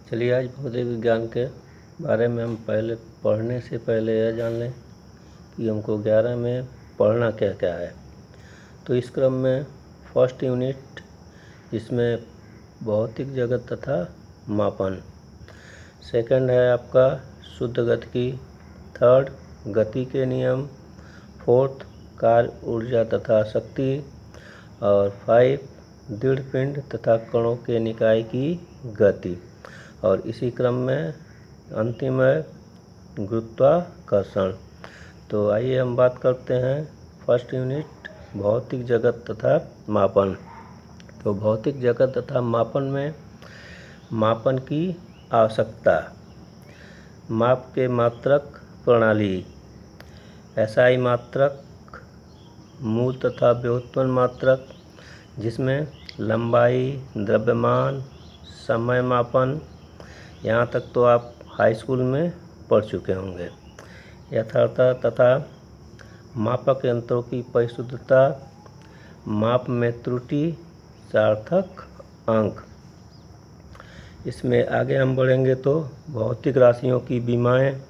चलिए आज भौतिक विज्ञान के बारे में हम पढ़ने से पहले यह जान लें कि हमको 11 में पढ़ना क्या क्या है। तो इस क्रम में फर्स्ट यूनिट जिसमें भौतिक जगत तथा मापन, सेकंड है आपका शुद्ध गतिकी, थर्ड गति के नियम, फोर्थ कार्य ऊर्जा तथा शक्ति, और 5 दृढ़ पिंड तथा कणों के निकाय की गति। और इसी क्रम में अंतिम है गुरुत्वाकर्षण। तो आइए हम बात करते हैं फर्स्ट यूनिट भौतिक जगत तथा मापन। तो भौतिक जगत तथा मापन में मापन की आवश्यकता, माप के मात्रक प्रणाली, एसआई मात्रक, मूल तथा व्युत्पन्न मात्रक जिसमें लंबाई, द्रव्यमान, समय मापन, यहाँ तक तो आप हाई स्कूल में पढ़ चुके होंगे। यथार्थता तथा मापक यंत्रों की परिशुद्धता, माप में त्रुटि, सार्थक अंक। इसमें आगे हम बढ़ेंगे तो भौतिक राशियों की विमाएँ,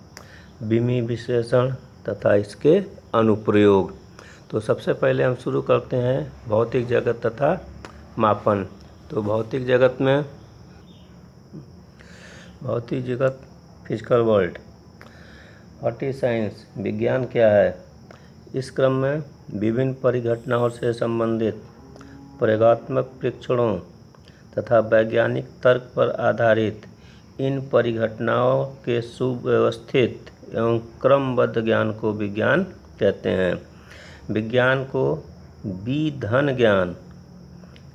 विमीय विश्लेषण तथा इसके अनुप्रयोग। तो सबसे पहले हम शुरू करते हैं भौतिक जगत तथा मापन। तो भौतिक जगत physical world. What is science, विज्ञान क्या है। इस क्रम में विभिन्न परिघटनाओं से संबंधित प्रयोगात्मक परीक्षणों तथा वैज्ञानिक तर्क पर आधारित इन परिघटनाओं के सुव्यवस्थित एवं क्रमबद्ध ज्ञान को विज्ञान कहते हैं। विज्ञान को विधन ज्ञान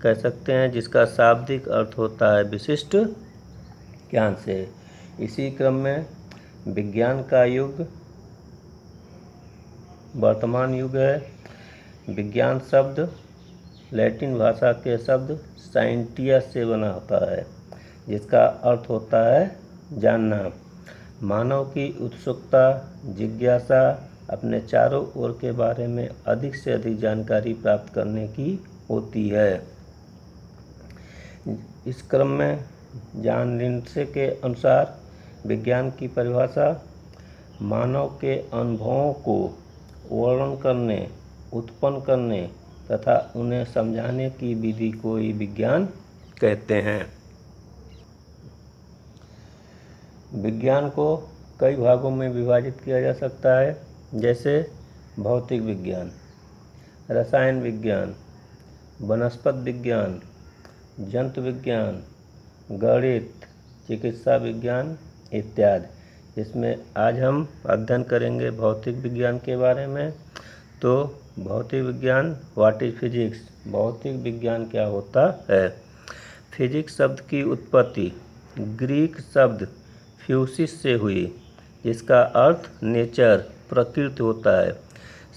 कह सकते हैं, जिसका शाब्दिक अर्थ होता है विशिष्ट ज्ञान से। इसी क्रम में विज्ञान का युग वर्तमान युग है। विज्ञान शब्द लैटिन भाषा के शब्द साइंटियस से बना होता है, जिसका अर्थ होता है जानना। मानव की उत्सुकता, जिज्ञासा अपने चारों ओर के बारे में अधिक से अधिक जानकारी प्राप्त करने की होती है। इस क्रम में जॉन लिंडसे के अनुसार विज्ञान की परिभाषा मानव के अनुभवों को वर्णन करने, उत्पन्न करने तथा उन्हें समझाने की विधि को ही विज्ञान कहते हैं। विज्ञान को कई भागों में विभाजित किया जा सकता है, जैसे भौतिक विज्ञान, रसायन विज्ञान, वनस्पति विज्ञान, जंतु विज्ञान, गणित, चिकित्सा विज्ञान इत्यादि। इसमें आज हम अध्ययन करेंगे भौतिक विज्ञान के बारे में। तो भौतिक विज्ञान, व्हाट इज फिजिक्स, भौतिक विज्ञान क्या होता है। फिजिक्स शब्द की उत्पत्ति ग्रीक शब्द फ्यूसिस से हुई, जिसका अर्थ नेचर, प्रकृति होता है।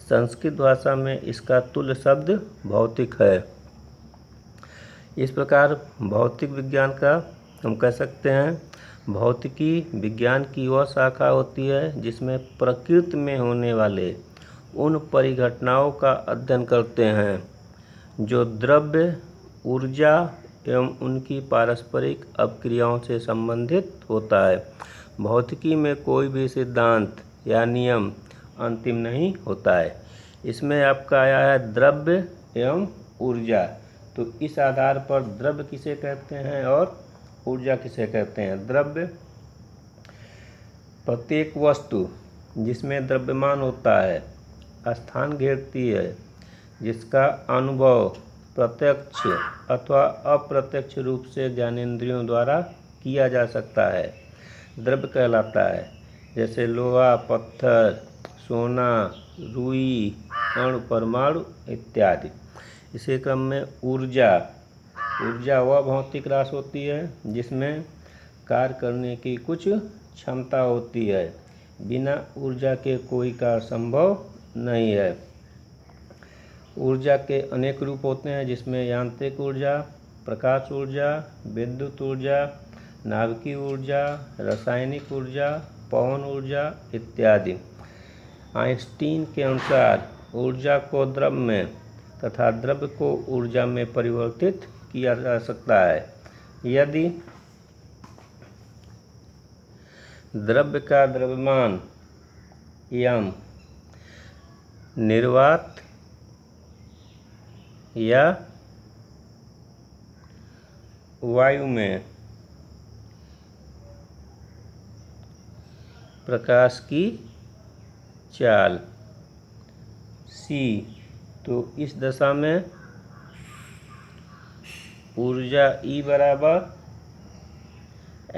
संस्कृत भाषा में इसका तुल्य शब्द भौतिक है। इस प्रकार भौतिक विज्ञान का हम कह सकते हैं भौतिकी विज्ञान की वह शाखा होती है जिसमें प्रकृति में होने वाले उन परिघटनाओं का अध्ययन करते हैं जो द्रव्य, ऊर्जा एवं उनकी पारस्परिक अपक्रियाओं से संबंधित होता है। भौतिकी में कोई भी सिद्धांत या नियम अंतिम नहीं होता है। इसमें आपका आया है द्रव्य एवं ऊर्जा। तो इस आधार पर द्रव्य किसे कहते हैं और ऊर्जा किसे कहते हैं। द्रव्य प्रत्येक वस्तु जिसमें द्रव्यमान होता है, स्थान घेरती है, जिसका अनुभव प्रत्यक्ष अथवा अप्रत्यक्ष रूप से ज्ञानेंद्रियों द्वारा किया जा सकता है, द्रव्य कहलाता है। जैसे लोहा, पत्थर, सोना, रुई, अणु, परमाणु इत्यादि। इसी क्रम में ऊर्जा वह भौतिक राशि होती है जिसमें कार्य करने की कुछ क्षमता होती है। बिना ऊर्जा के कोई कार्य संभव नहीं है। ऊर्जा के अनेक रूप होते हैं, जिसमें यांत्रिक ऊर्जा, प्रकाश ऊर्जा, विद्युत ऊर्जा, नाभिकीय ऊर्जा, रासायनिक ऊर्जा, पवन ऊर्जा इत्यादि। आइंस्टीन के अनुसार ऊर्जा को द्रव्य में तथा द्रव्य को ऊर्जा में परिवर्तित किया जा सकता है। यदि द्रव्य का द्रव्यमान m निर्वात या वायु में प्रकाश की चाल c, तो इस दशा में ऊर्जा E बराबर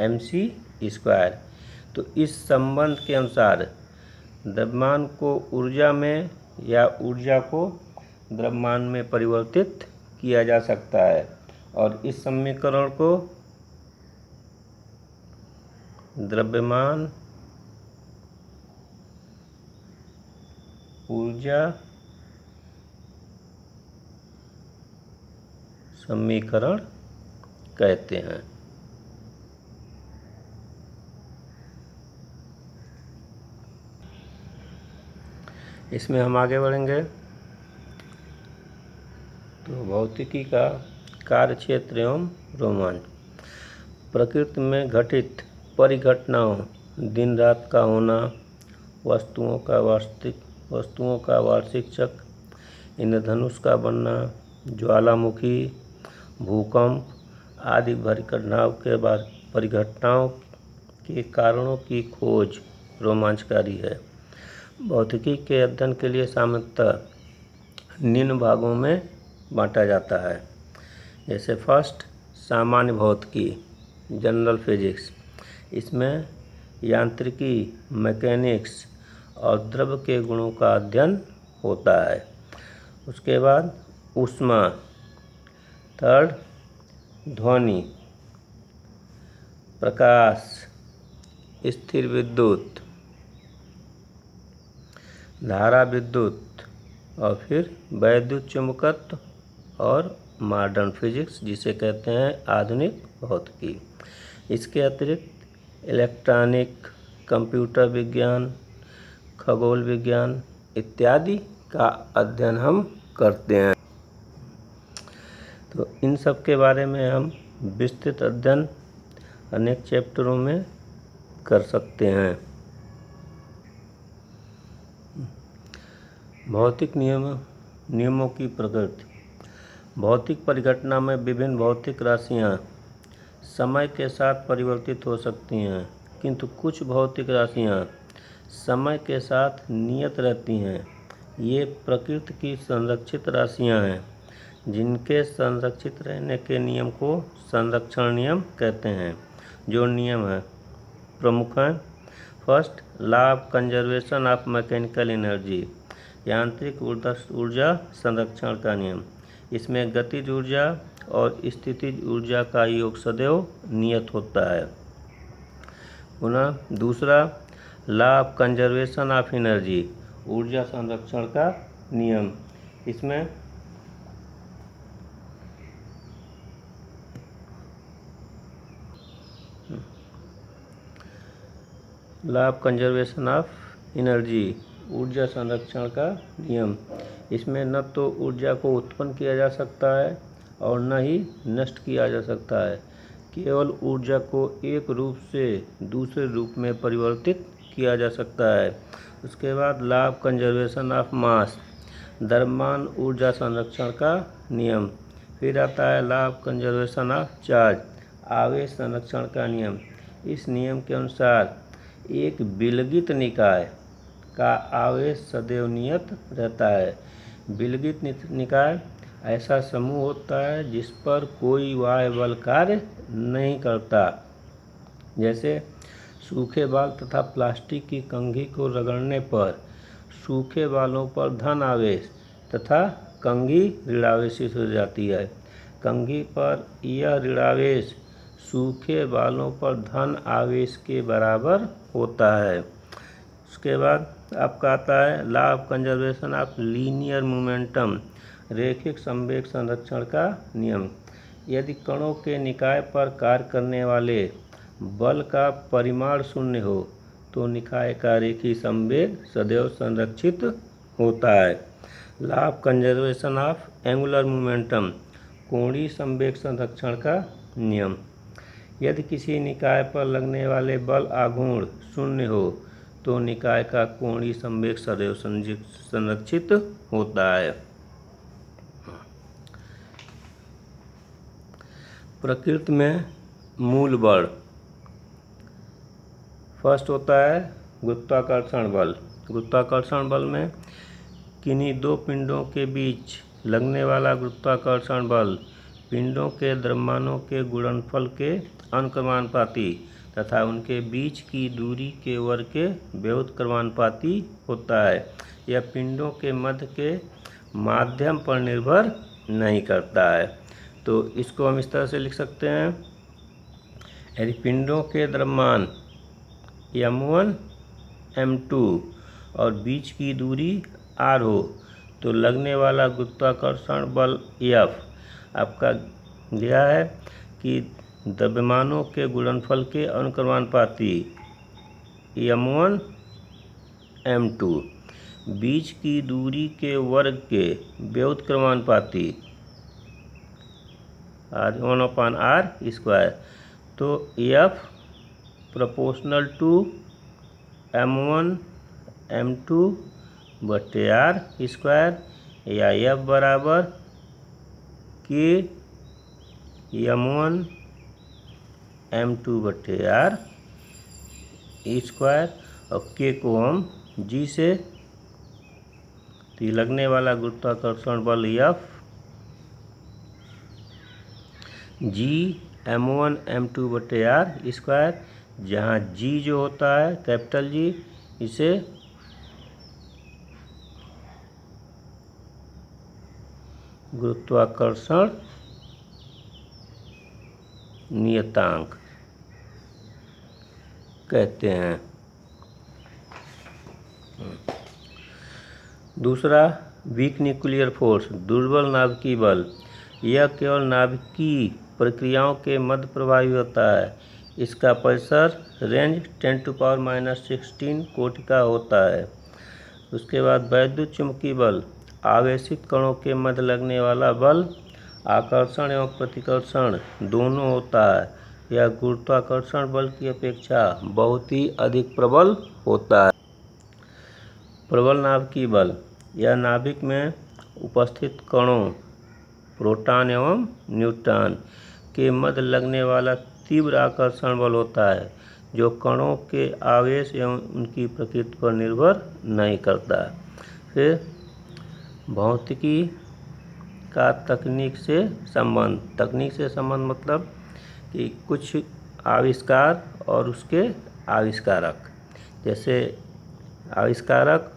mc²। तो इस संबंध के अनुसार द्रव्यमान को ऊर्जा में या ऊर्जा को द्रव्यमान में परिवर्तित किया जा सकता है, और इस समीकरण को द्रव्यमान ऊर्जा समीकरण कहते हैं। इसमें हम आगे बढ़ेंगे तो भौतिकी का कार्यक्षेत्र एवं रोमांच। प्रकृति में घटित परिघटनाओं, दिन रात का होना, वस्तुओं का वार्षिक चक्र, इंद्रधनुष का बनना, ज्वालामुखी, भूकंप आदि परिघटनाओं के कारणों की खोज रोमांचकारी है। भौतिकी के अध्ययन के लिए सामान्यतः निम्न भागों में बांटा जाता है। जैसे फर्स्ट, सामान्य भौतिकी, जनरल फिजिक्स। इसमें यांत्रिकी, मैकेनिक्स और द्रव्य के गुणों का अध्ययन होता है। उसके बाद ऊष्मा, थर्ड ध्वनि, प्रकाश, स्थिर विद्युत, धारा विद्युत, और फिर वैद्युत चुंबकत्व और मॉडर्न फिजिक्स, जिसे कहते हैं आधुनिक भौतिकी। इसके अतिरिक्त इलेक्ट्रॉनिक, कंप्यूटर विज्ञान, खगोल विज्ञान इत्यादि का अध्ययन हम करते हैं। तो इन सब के बारे में हम विस्तृत अध्ययन अनेक चैप्टरों में कर सकते हैं। भौतिक नियमों की प्रकृति। भौतिक परिघटना में विभिन्न भौतिक राशियाँ समय के साथ परिवर्तित हो सकती हैं, किंतु कुछ भौतिक राशियाँ समय के साथ नियत रहती हैं। ये प्रकृति की संरक्षित राशियाँ हैं, जिनके संरक्षित रहने के नियम को संरक्षण नियम कहते हैं। जो नियम है प्रमुख हैं। First, law of conservation of mechanical energy, यांत्रिक ऊर्जा संरक्षण का नियम। इसमें गतिज ऊर्जा और स्थितिज ऊर्जा का योग सदैव नियत होता है। पुनः दूसरा, law of conservation of energy, ऊर्जा संरक्षण का नियम। इसमें law of conservation of energy, ऊर्जा संरक्षण का नियम। इसमें न तो ऊर्जा को उत्पन्न किया जा सकता है और न ही नष्ट किया जा सकता है। केवल ऊर्जा को एक रूप से दूसरे रूप में परिवर्तित किया जा सकता है। उसके बाद law of conservation of mass, द्रव्यमान ऊर्जा संरक्षण का नियम। फिर आता है law of conservation of charge, आवेश संरक्षण का नियम। इस नियम के अनुसार एक विलगित निकाय का आवेश सदैव नियत रहता है। विलगित निकाय ऐसा समूह होता है जिस पर कोई बाह्य बल कार्य नहीं करता। जैसे सूखे बाल तथा प्लास्टिक की कंघी को रगड़ने पर सूखे बालों पर धन आवेश तथा कंघी ऋणावेशित हो जाती है। कंघी पर यह ऋणावेश सूखे बालों पर धन आवेश के बराबर होता है। उसके बाद आपका आता है law of conservation of linear momentum, रैखिक संवेग संरक्षण का नियम। यदि कणों के निकाय पर कार्य करने वाले बल का परिमाण शून्य हो तो निकाय का रैखिक संवेग सदैव संरक्षित होता है। Law of conservation of angular momentum, कोणीय संवेग संरक्षण का नियम। यदि किसी निकाय पर लगने वाले बल आघूर्ण शून्य हो तो निकाय का कोणीय संवेग सदैव संरक्षित होता है। प्रकृति में मूल बल फर्स्ट होता है गुरुत्वाकर्षण बल। गुरुत्वाकर्षण बल में किन्हीं दो पिंडों के बीच लगने वाला गुरुत्वाकर्षण बल पिंडों के द्रव्यमानों के गुणनफल के अनुक्रमानुपाती तथा उनके बीच की दूरी के वर्ग के व्युत्क्रमानुपाती होता है। यह पिंडों के मध्य के माध्यम पर निर्भर नहीं करता है। तो इसको हम इस तरह से लिख सकते हैं, यदि पिंडों के द्रव्यमान m1 m2 और बीच की दूरी r हो तो लगने वाला गुरुत्वाकर्षण बल F आपका दिया है कि द्रव्यमानों के गुणनफल के अनुक्रमानुपाती m1 m2 बीच की दूरी के वर्ग के व्युत्क्रमानुपाती r1/r²। तो F proportional to m1 m2 बटे r² या F बराबर K m1 m2 बटे r² और K को हम G से, तो लगने वाला गुरुत्वाकर्षण बल F G m1 m2 बटे r², जहाँ G जो होता है कैपिटल G, इसे गुरुत्वाकर्षण नियतांक कहते हैं। दूसरा वीक न्यूक्लियर फोर्स, दुर्बल नाभिकीय बल। यह केवल नाभिकीय प्रक्रियाओं के मध्य प्रभावी होता है। इसका परिसर रेंज 10⁻⁻16 कोटि का होता है। उसके बाद वैद्युत चुंबकीय बल, आवेशित कणों के मध्य लगने वाला बल आकर्षण एवं प्रतिकर्षण दोनों होता है। यह गुरुत्वाकर्षण बल की अपेक्षा बहुत ही अधिक प्रबल होता है। प्रबल नाभिकीय बल, यह नाभिक में उपस्थित कणों प्रोटॉन एवं न्यूट्रॉन के मध्य लगने वाला तीव्र आकर्षण बल होता है, जो कणों के आवेश एवं उनकी प्रकृति पर निर्भर नहीं करता। फिर भौतिकी का तकनीक से संबंध मतलब कि कुछ आविष्कार और उसके आविष्कारक, जैसे आविष्कारक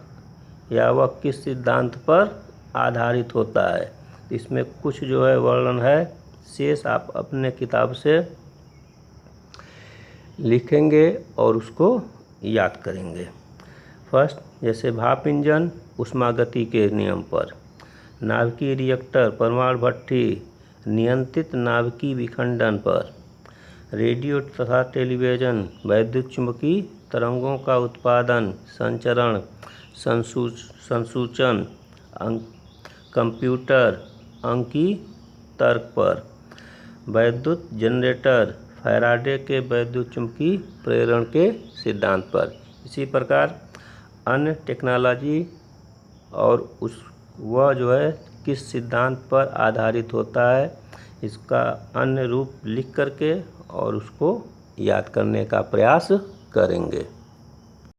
या वह किस सिद्धांत पर आधारित होता है, इसमें कुछ जो है वर्णन है, शेष आप अपने किताब से लिखेंगे और उसको याद करेंगे। फर्स्ट, जैसे भाप इंजन उष्मागति के नियम पर, नाभिकीय रिएक्टर परमाणु भट्ठी नियंत्रित नाभिकीय विखंडन पर, रेडियो तथा टेलीविज़न वैद्युत चुंबकीय तरंगों का उत्पादन, संचरण, संसूचन, कंप्यूटर अंकीय तर्क पर, वैद्युत जनरेटर फैराडे के वैद्युत चुंबकीय प्रेरण के सिद्धांत पर। इसी प्रकार अन्य टेक्नोलॉजी और वह जो है किस सिद्धांत पर आधारित होता है, इसका अन्य रूप लिख करके और उसको याद करने का प्रयास करेंगे।